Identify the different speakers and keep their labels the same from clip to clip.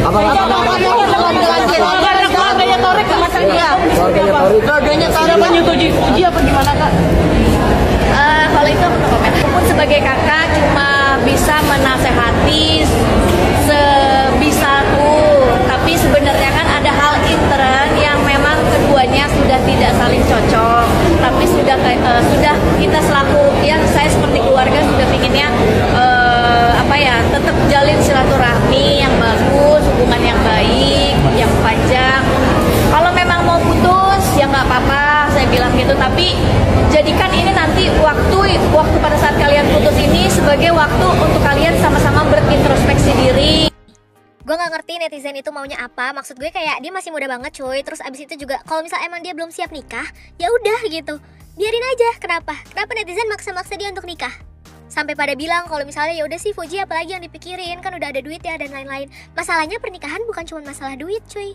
Speaker 1: Keluarganya Torik nggak masalah dia. Keluarganya Torik apa nyetujui Fuji apa gimana Kak?
Speaker 2: Kalau itu aku nggak komen. Aku pun sebagai kakak cuma bisa menasehati sebisaku. Tapi sebenarnya kan ada hal intern yang memang keduanya sudah tidak saling cocok. Tapi sudah kita selaku ya saya seperti keluarga sudah pinginnya tetap jalin silaturahmi yang bagus, hubungan yang baik, yang panjang. Kalau memang mau putus ya nggak apa-apa, saya bilang gitu. Tapi jadikan ini nanti waktu pada saat kalian putus ini sebagai waktu untuk kalian sama-sama berintrospeksi diri.
Speaker 3: Gue gak ngerti netizen itu maunya apa. Maksud gue kayak dia masih muda banget cuy. Terus abis itu juga kalau misal emang dia belum siap nikah, ya udah gitu, biarin aja. Kenapa netizen maksa-maksa dia untuk nikah? Sampai pada bilang kalau misalnya ya udah sih Fuji apalagi yang dipikirin, kan udah ada duit ya dan lain-lain. Masalahnya pernikahan bukan cuma masalah duit cuy.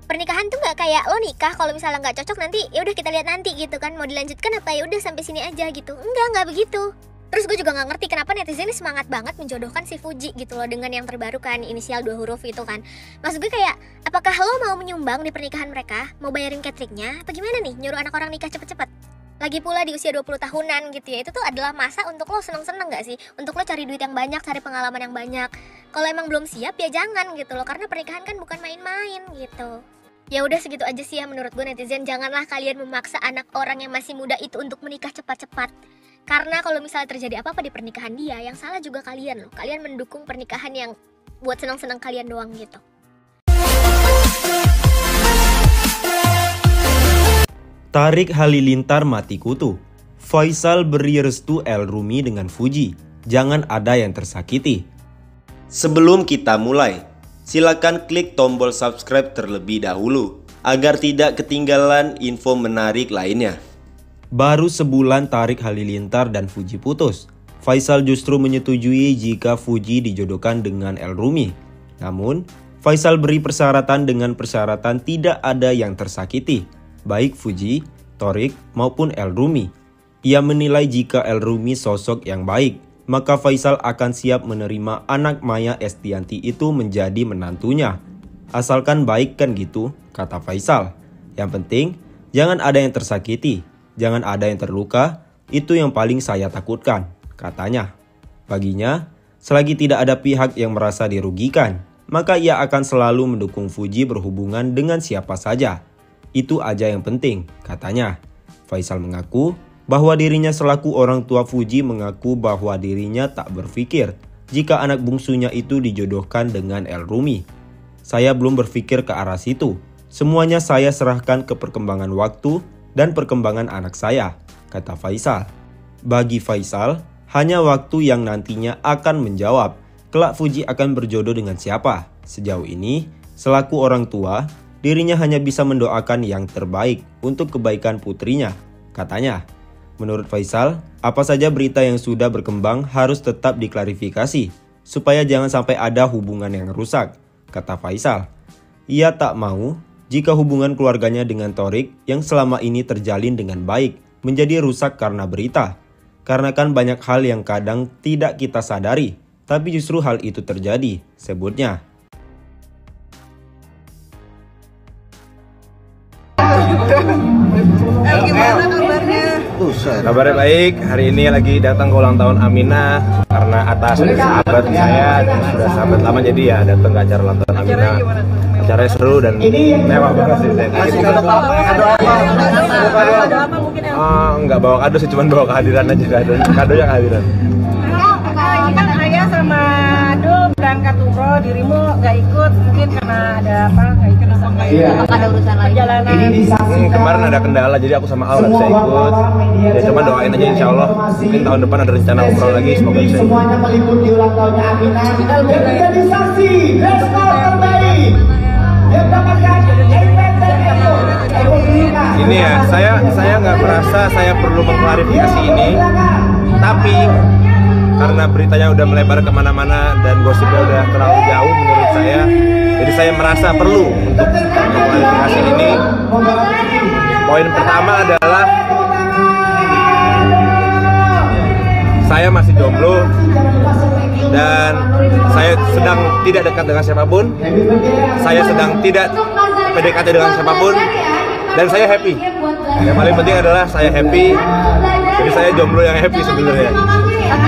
Speaker 3: Pernikahan tuh nggak kayak lo nikah kalau misalnya nggak cocok nanti ya udah kita lihat nanti gitu kan, mau dilanjutkan apa ya udah sampai sini aja gitu. Nggak begitu. Terus gue juga nggak ngerti kenapa netizen ini semangat banget menjodohkan si Fuji gitu loh dengan yang terbaru kan, inisial 2 huruf itu kan. Maksud gue kayak apakah lo mau menyumbang di pernikahan mereka, mau bayarin cateringnya apa gimana nih, nyuruh anak orang nikah cepet-cepet? Lagi pula di usia 20 tahunan gitu ya, itu tuh adalah masa untuk lo seneng-seneng gak sih? Untuk lo cari duit yang banyak, cari pengalaman yang banyak. Kalau emang belum siap ya jangan gitu loh, karena pernikahan kan bukan main-main gitu. Ya udah segitu aja sih ya menurut gue netizen. Janganlah kalian memaksa anak orang yang masih muda itu untuk menikah cepat-cepat. Karena kalau misalnya terjadi apa-apa di pernikahan dia, yang salah juga kalian loh. Kalian mendukung pernikahan yang buat senang-senang kalian doang gitu.
Speaker 4: Tarik Halilintar mati kutu. Faisal beri restu El-Rumi dengan Fuji. Jangan ada yang tersakiti. Sebelum kita mulai, silakan klik tombol subscribe terlebih dahulu agar tidak ketinggalan info menarik lainnya. Baru sebulan Tarik Halilintar dan Fuji putus, Faisal justru menyetujui jika Fuji dijodohkan dengan El-Rumi. Namun, Faisal beri persyaratan dengan persyaratan tidak ada yang tersakiti, baik Fuji, Torik maupun El-Rumi. Ia menilai jika El-Rumi sosok yang baik, maka Faisal akan siap menerima anak Maya Estianti itu menjadi menantunya. Asalkan baik kan gitu, kata Faisal. Yang penting, jangan ada yang tersakiti, jangan ada yang terluka, itu yang paling saya takutkan, katanya. Baginya, selagi tidak ada pihak yang merasa dirugikan, maka ia akan selalu mendukung Fuji berhubungan dengan siapa saja. Itu aja yang penting, katanya. Faisal mengaku bahwa dirinya selaku orang tua Fuji mengaku bahwa dirinya tak berpikir jika anak bungsunya itu dijodohkan dengan El-Rumi. Saya belum berpikir ke arah situ. Semuanya saya serahkan ke perkembangan waktu dan perkembangan anak saya, kata Faisal. Bagi Faisal, hanya waktu yang nantinya akan menjawab kelak Fuji akan berjodoh dengan siapa. Sejauh ini, selaku orang tua, dirinya hanya bisa mendoakan yang terbaik untuk kebaikan putrinya, katanya. Menurut Faisal, apa saja berita yang sudah berkembang harus tetap diklarifikasi, supaya jangan sampai ada hubungan yang rusak, kata Faisal. Ia tak mau jika hubungan keluarganya dengan Torik yang selama ini terjalin dengan baik menjadi rusak karena berita. Karena kan banyak hal yang kadang tidak kita sadari, tapi justru hal itu terjadi, sebutnya.
Speaker 1: Gimana kabarnya?
Speaker 5: Kabarnya baik, hari ini lagi datang ke ulang tahun Aminah. Karena atas sahabat saya, sudah sahabat lama jadi ya datang ke acara ulang tahun Aminah. Acaranya seru dan mewah banget sih.
Speaker 1: Ada apa mungkin ya?
Speaker 5: Nggak bawa kado sih, cuma bawa kehadiran aja. Kadonya kehadiran.
Speaker 1: Ini kan Ayah sama Ado berangkat umroh, dirimu nggak ikut mungkin karena ada apa? Nggak ikut sama
Speaker 3: Ada urusan lain.
Speaker 1: perjalanan.
Speaker 5: Kemarin ada kendala jadi aku sama Al nggak bisa ikut. Ya cuma doain aja insya Allah. Mungkin tahun depan ada rencana umroh lagi, semoga bisa ikut.
Speaker 6: Semuanya meliputi ulang tahunnya Aminah dan menjadi saksi respon terbaik yang mendapatkan iPad dan
Speaker 5: Ini ya, saya nggak merasa saya perlu mengklarifikasi ini, tapi karena beritanya udah melebar kemana-mana dan gosipnya udah terlalu jauh menurut saya, jadi saya merasa perlu untuk mengklarifikasi ini. Poin pertama adalah saya masih jomblo dan saya sedang tidak dekat dengan siapapun, saya sedang tidak PDKT dengan siapapun, dan saya happy. Yang paling penting adalah saya happy, jadi saya jomblo yang happy sebenarnya.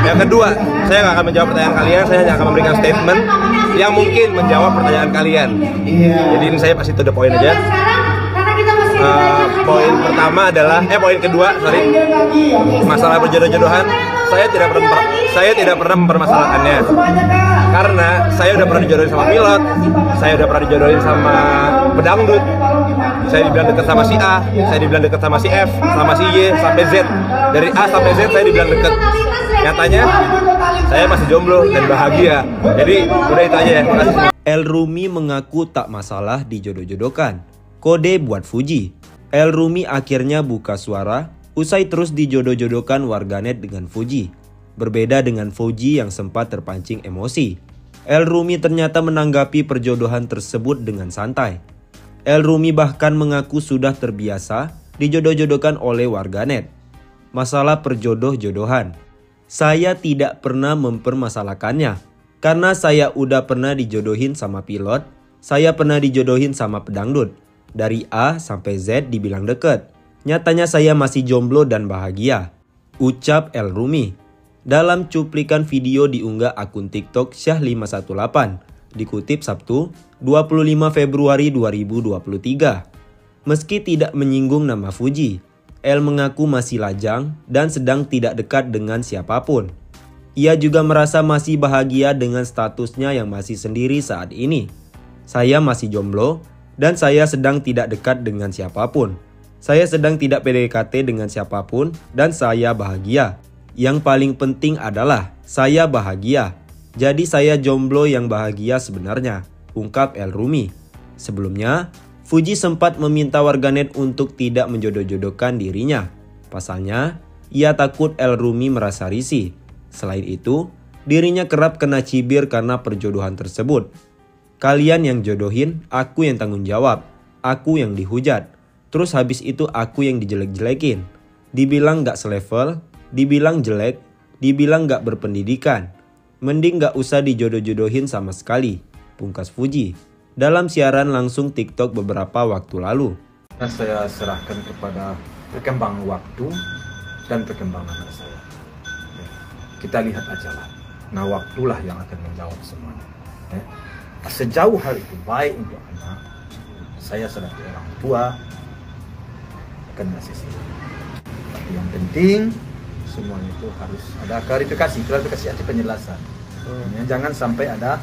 Speaker 5: Yang kedua, saya nggak akan menjawab pertanyaan kalian, saya hanya akan memberikan statement yang mungkin menjawab pertanyaan kalian. Jadi ini saya pasti to the point aja. Poin pertama adalah, poin kedua, masalah berjodoh-jodohan. Saya tidak pernah mempermasalahkannya, karena saya udah pernah dijodohin sama pilot, saya udah pernah dijodohin sama pedangdut, saya dibilang dekat sama si A, saya dibilang dekat sama si F, sama si Y sampai Z. Dari A sampai Z saya dibilang dekat. Nyatanya saya masih jomblo dan bahagia. Jadi udah itu aja ya.
Speaker 4: El Rumi mengaku tak masalah dijodoh-jodohkan. Kode buat Fuji. El Rumi akhirnya buka suara usai terus dijodoh-jodohkan warganet dengan Fuji. Berbeda dengan Fuji yang sempat terpancing emosi. El Rumi ternyata menanggapi perjodohan tersebut dengan santai. El Rumi bahkan mengaku sudah terbiasa dijodoh-jodohkan oleh warganet. Masalah perjodoh-jodohan, saya tidak pernah mempermasalahkannya. Karena saya udah pernah dijodohin sama pilot, saya pernah dijodohin sama pedangdut. Dari A sampai Z dibilang deket. Nyatanya saya masih jomblo dan bahagia, ucap El Rumi. Dalam cuplikan video diunggah akun TikTok Syah518, dikutip Sabtu 25 Februari 2023. Meski tidak menyinggung nama Fuji, El mengaku masih lajang dan sedang tidak dekat dengan siapapun. Ia juga merasa masih bahagia dengan statusnya yang masih sendiri saat ini. Saya masih jomblo dan saya sedang tidak dekat dengan siapapun. Saya sedang tidak PDKT dengan siapapun dan saya bahagia. Yang paling penting adalah saya bahagia. Jadi saya jomblo yang bahagia sebenarnya, ungkap El Rumi. Sebelumnya, Fuji sempat meminta warganet untuk tidak menjodoh-jodohkan dirinya. Pasalnya, ia takut El Rumi merasa risih. Selain itu, dirinya kerap kena cibir karena perjodohan tersebut. Kalian yang jodohin, aku yang tanggung jawab. Aku yang dihujat. Terus habis itu aku yang dijelek-jelekin. Dibilang gak selevel, dibilang jelek, dibilang gak berpendidikan. Mending gak usah dijodoh-jodohin sama sekali, pungkas Fuji dalam siaran langsung TikTok beberapa waktu lalu.
Speaker 7: Saya serahkan kepada perkembangan waktu dan perkembangan anak saya. Kita lihat aja lah. Nah, waktulah yang akan menjawab semuanya. Sejauh hal itu baik untuk anak, saya sebagai orang tua akan ngasih. Tapi yang penting semuanya itu harus ada klarifikasi aja, penjelasan. Jangan sampai ada